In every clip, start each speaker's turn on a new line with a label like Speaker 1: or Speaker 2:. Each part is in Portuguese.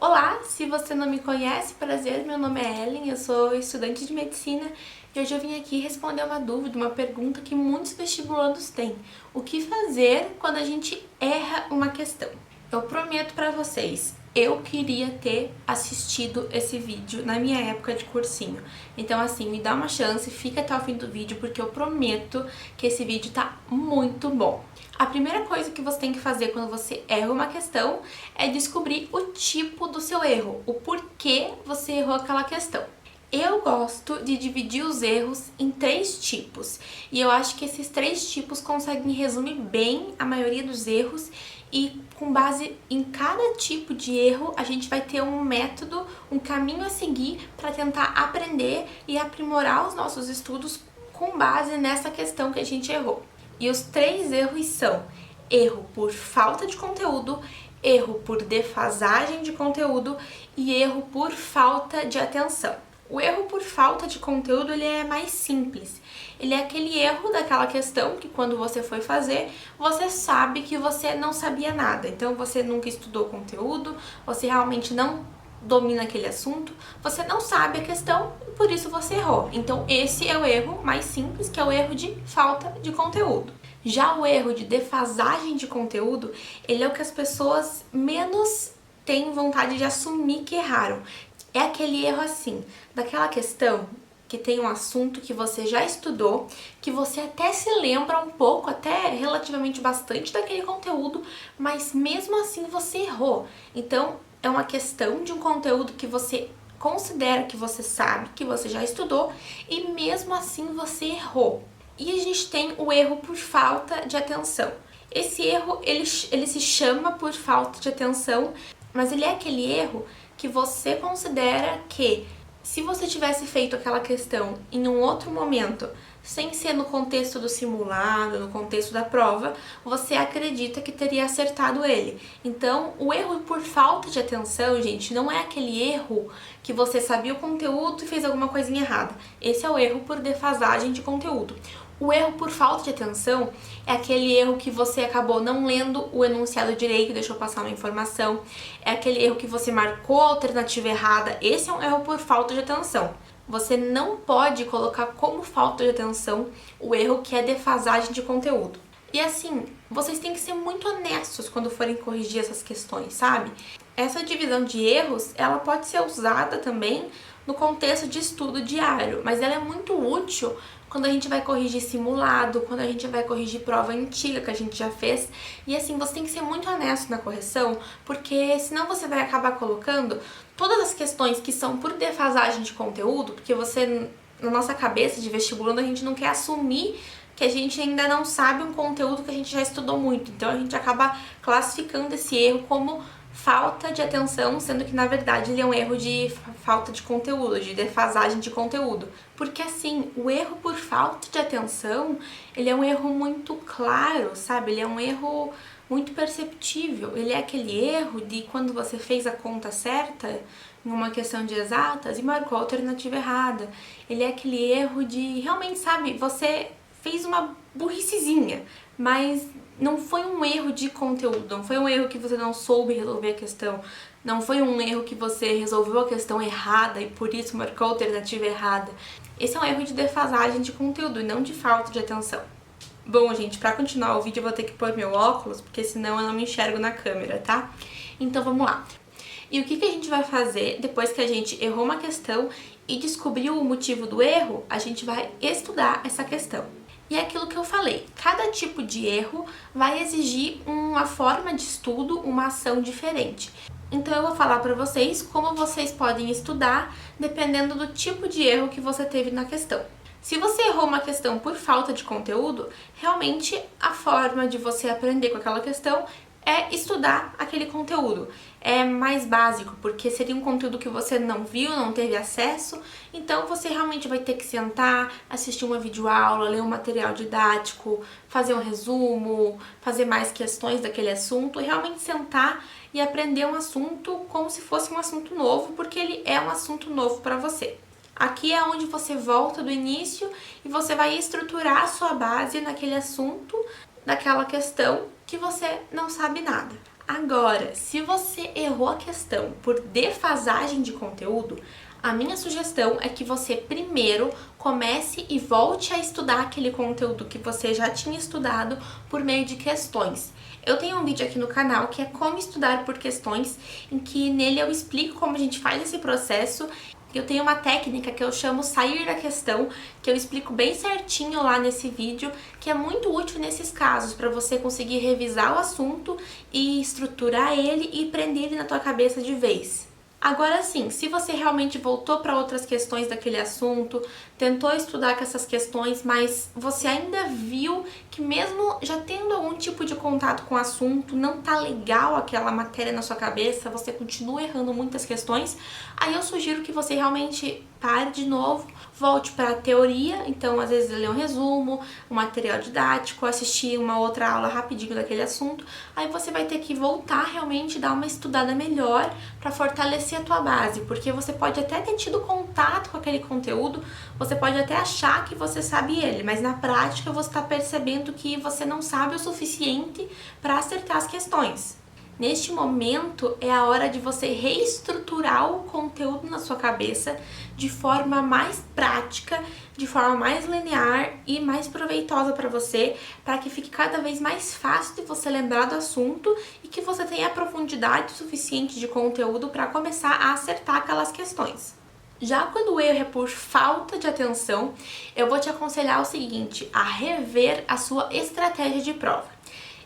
Speaker 1: Olá, se você não me conhece, prazer, meu nome é Ellen, eu sou estudante de medicina e hoje eu vim aqui responder uma dúvida, uma pergunta que muitos vestibulandos têm. O que fazer quando a gente erra uma questão? Eu prometo pra vocês, eu queria ter assistido esse vídeo na minha época de cursinho. Então assim, me dá uma chance, fica até o fim do vídeo porque eu prometo que esse vídeo tá muito bom. A primeira coisa que você tem que fazer quando você erra uma questão é descobrir o tipo do seu erro, o porquê você errou aquela questão. Eu gosto de dividir os erros em 3 tipos, e eu acho que esses 3 tipos conseguem resumir bem a maioria dos erros, e com base em cada tipo de erro, a gente vai ter um método, um caminho a seguir para tentar aprender e aprimorar os nossos estudos com base nessa questão que a gente errou. E os 3 erros são: erro por falta de conteúdo, erro por defasagem de conteúdo e erro por falta de atenção. O erro por falta de conteúdo ele é mais simples. Ele é aquele erro daquela questão que quando você foi fazer, você sabe que você não sabia nada. Então você nunca estudou conteúdo, você realmente não domina aquele assunto, você não sabe a questão e por isso você errou. Então esse é o erro mais simples, que é o erro de falta de conteúdo. Já o erro de defasagem de conteúdo, ele é o que as pessoas menos têm vontade de assumir que erraram. É aquele erro assim, daquela questão que tem um assunto que você já estudou, que você até se lembra um pouco, até relativamente bastante daquele conteúdo, mas mesmo assim você errou. Então, é uma questão de um conteúdo que você considera que você sabe, que você já estudou, e mesmo assim você errou. E a gente tem o erro por falta de atenção. Esse erro, ele se chama por falta de atenção, mas ele é aquele erro que você considera que, se você tivesse feito aquela questão em um outro momento, sem ser no contexto do simulado, no contexto da prova, você acredita que teria acertado ele. Então, o erro por falta de atenção, gente, não é aquele erro que você sabia o conteúdo e fez alguma coisinha errada. Esse é o erro por defasagem de conteúdo. O erro por falta de atenção é aquele erro que você acabou não lendo o enunciado direito, deixou passar uma informação. É aquele erro que você marcou a alternativa errada. Esse é um erro por falta de atenção. Você não pode colocar como falta de atenção o erro que é defasagem de conteúdo. E assim, vocês têm que ser muito honestos quando forem corrigir essas questões, sabe? Essa divisão de erros, ela pode ser usada também no contexto de estudo diário, mas ela é muito útil quando a gente vai corrigir simulado, quando a gente vai corrigir prova antiga que a gente já fez. E assim, você tem que ser muito honesto na correção, porque senão você vai acabar colocando todas as questões que são por defasagem de conteúdo, porque você, na nossa cabeça de vestibulando, a gente não quer assumir que a gente ainda não sabe um conteúdo que a gente já estudou muito. Então a gente acaba classificando esse erro como falta de atenção, sendo que na verdade ele é um erro de falta de conteúdo, de defasagem de conteúdo. Porque assim, o erro por falta de atenção, ele é um erro muito claro, sabe? Ele é um erro muito perceptível. Ele é aquele erro de quando você fez a conta certa em uma questão de exatas e marcou a alternativa errada. Ele é aquele erro de realmente, sabe, você fez uma burricezinha, mas não foi um erro de conteúdo, não foi um erro que você não soube resolver a questão, não foi um erro que você resolveu a questão errada e por isso marcou a alternativa errada. Esse é um erro de defasagem de conteúdo e não de falta de atenção. Bom, gente, pra continuar o vídeo eu vou ter que pôr meu óculos, porque senão eu não me enxergo na câmera, tá? Então vamos lá. E o que a gente vai fazer depois que a gente errou uma questão e descobriu o motivo do erro? A gente vai estudar essa questão. E é aquilo que eu falei, cada tipo de erro vai exigir uma forma de estudo, uma ação diferente. Então eu vou falar para vocês como vocês podem estudar dependendo do tipo de erro que você teve na questão. Se você errou uma questão por falta de conteúdo, realmente a forma de você aprender com aquela questão é estudar aquele conteúdo. É mais básico, porque seria um conteúdo que você não viu, não teve acesso, então você realmente vai ter que sentar, assistir uma videoaula, ler um material didático, fazer um resumo, fazer mais questões daquele assunto, e realmente sentar e aprender um assunto como se fosse um assunto novo, porque ele é um assunto novo para você. Aqui é onde você volta do início e você vai estruturar a sua base naquele assunto, daquela questão que você não sabe nada. Agora, se você errou a questão por defasagem de conteúdo, a minha sugestão é que você primeiro comece e volte a estudar aquele conteúdo que você já tinha estudado por meio de questões. Eu tenho um vídeo aqui no canal que é como estudar por questões, em que nele eu explico como a gente faz esse processo. Eu tenho uma técnica que eu chamo sair da questão, que eu explico bem certinho lá nesse vídeo, que é muito útil nesses casos, para você conseguir revisar o assunto e estruturar ele e prender ele na tua cabeça de vez. Agora sim, se você realmente voltou para outras questões daquele assunto, tentou estudar com essas questões, mas você ainda viu que mesmo já tendo algum tipo de contato com o assunto, não tá legal aquela matéria na sua cabeça, você continua errando muitas questões, aí eu sugiro que você realmente pare de novo, volte para a teoria, então às vezes ler um resumo, um material didático, assistir uma outra aula rapidinho daquele assunto, aí você vai ter que voltar realmente, dar uma estudada melhor para fortalecer a tua base, porque você pode até ter tido contato com aquele conteúdo, você pode até achar que você sabe ele, mas na prática você está percebendo que você não sabe o suficiente para acertar as questões. Neste momento é a hora de você reestruturar o conteúdo na sua cabeça de forma mais prática, de forma mais linear e mais proveitosa para você, para que fique cada vez mais fácil de você lembrar do assunto e que você tenha a profundidade suficiente de conteúdo para começar a acertar aquelas questões. Já quando o erro é por falta de atenção, eu vou te aconselhar o seguinte, a rever a sua estratégia de prova.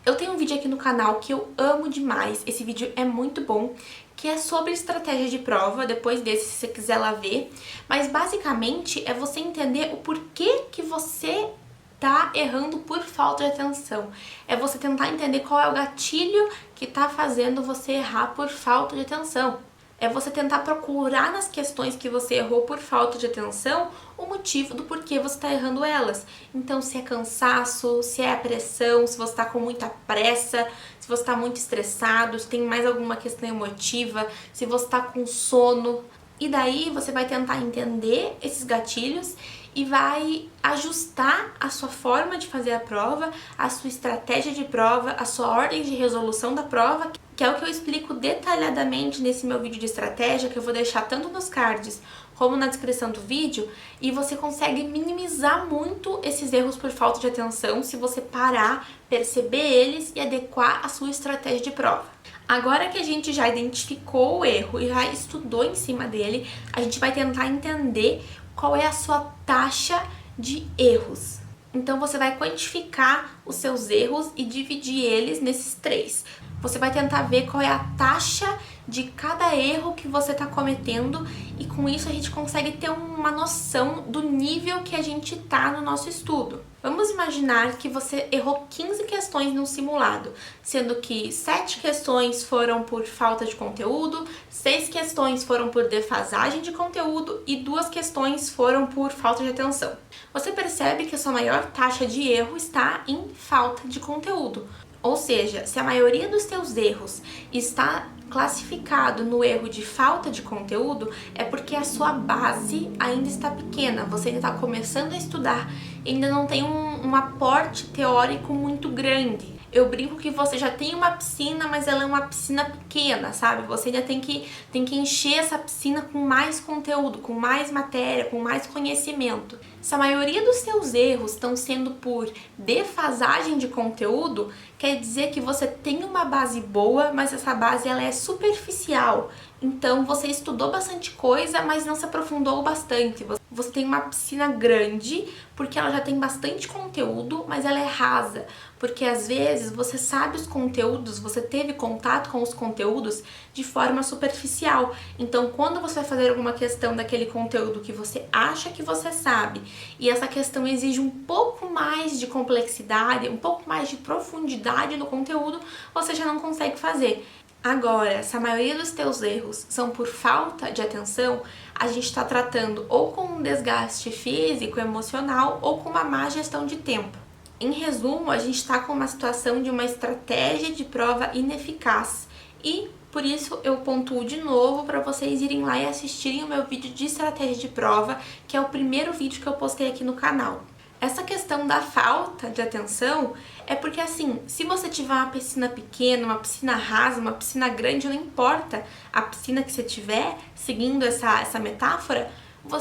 Speaker 1: Eu tenho um vídeo aqui no canal que eu amo demais, esse vídeo é muito bom, que é sobre estratégia de prova, depois desse se você quiser lá ver, mas basicamente é você entender o porquê que você tá errando por falta de atenção. É você tentar entender qual é o gatilho que tá fazendo você errar por falta de atenção. É você tentar procurar nas questões que você errou por falta de atenção o motivo do porquê você está errando elas. Então, se é cansaço, se é a pressão, se você está com muita pressa, se você está muito estressado, se tem mais alguma questão emotiva, se você está com sono. E daí você vai tentar entender esses gatilhos e vai ajustar a sua forma de fazer a prova, a sua estratégia de prova, a sua ordem de resolução da prova, que é o que eu explico detalhadamente nesse meu vídeo de estratégia, que eu vou deixar tanto nos cards como na descrição do vídeo, e você consegue minimizar muito esses erros por falta de atenção se você parar, perceber eles e adequar a sua estratégia de prova. Agora que a gente já identificou o erro e já estudou em cima dele, a gente vai tentar entender qual é a sua taxa de erros. Então você vai quantificar os seus erros e dividir eles nesses 3. Você vai tentar ver qual é a taxa de cada erro que você está cometendo e com isso a gente consegue ter uma noção do nível que a gente tá no nosso estudo. Vamos imaginar que você errou 15 questões no simulado, sendo que 7 questões foram por falta de conteúdo, 6 questões foram por defasagem de conteúdo e 2 questões foram por falta de atenção. Você percebe que a sua maior taxa de erro está em falta de conteúdo. Ou seja, se a maioria dos teus erros está classificado no erro de falta de conteúdo, é porque a sua base ainda está pequena, você ainda está começando a estudar, ainda não tem um aporte teórico muito grande. Eu brinco que você já tem uma piscina, mas ela é uma piscina pequena, sabe? Você ainda tem que encher essa piscina com mais conteúdo, com mais matéria, com mais conhecimento. Se a maioria dos seus erros estão sendo por defasagem de conteúdo, quer dizer que você tem uma base boa, mas essa base ela é superficial. Então você estudou bastante coisa, mas não se aprofundou bastante. Você tem uma piscina grande, porque ela já tem bastante conteúdo, mas ela é rasa. Porque às vezes você sabe os conteúdos, você teve contato com os conteúdos de forma superficial. Então quando você vai fazer alguma questão daquele conteúdo que você acha que você sabe, e essa questão exige um pouco mais de complexidade, um pouco mais de profundidade no conteúdo, você já não consegue fazer. Agora, se a maioria dos teus erros são por falta de atenção, a gente está tratando ou com um desgaste físico, emocional ou com uma má gestão de tempo. Em resumo, a gente está com uma situação de uma estratégia de prova ineficaz e por isso eu pontuo de novo para vocês irem lá e assistirem o meu vídeo de estratégia de prova, que é o primeiro vídeo que eu postei aqui no canal. Essa questão da falta de atenção é porque, assim, se você tiver uma piscina pequena, uma piscina rasa, uma piscina grande, não importa a piscina que você tiver, seguindo essa metáfora,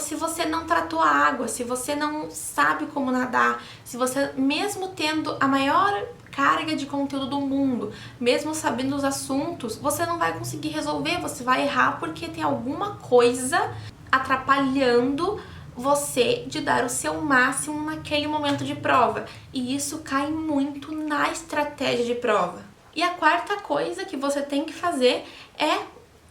Speaker 1: se você não tratou a água, se você não sabe como nadar, se você, mesmo tendo a maior carga de conteúdo do mundo, mesmo sabendo os assuntos, você não vai conseguir resolver, você vai errar porque tem alguma coisa atrapalhando você de dar o seu máximo naquele momento de prova. E isso cai muito na estratégia de prova. E a quarta coisa que você tem que fazer é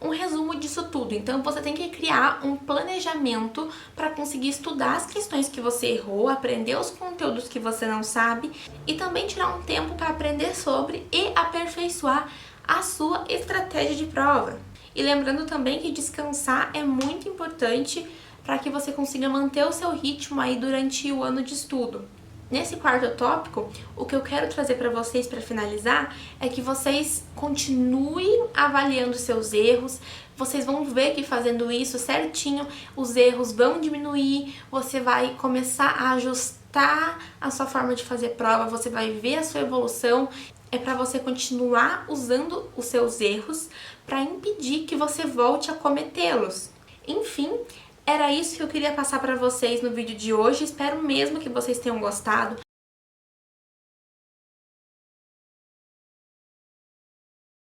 Speaker 1: um resumo disso tudo. Então você tem que criar um planejamento para conseguir estudar as questões que você errou, aprender os conteúdos que você não sabe e também tirar um tempo para aprender sobre e aperfeiçoar a sua estratégia de prova. E lembrando também que descansar é muito importante para que você consiga manter o seu ritmo aí durante o ano de estudo. Nesse quarto tópico, o que eu quero trazer para vocês para finalizar é que vocês continuem avaliando seus erros. Vocês vão ver que fazendo isso certinho, os erros vão diminuir, você vai começar a ajustar a sua forma de fazer prova, você vai ver a sua evolução. É para você continuar usando os seus erros para impedir que você volte a cometê-los. Enfim, era isso que eu queria passar para vocês no vídeo de hoje. Espero mesmo que vocês tenham gostado.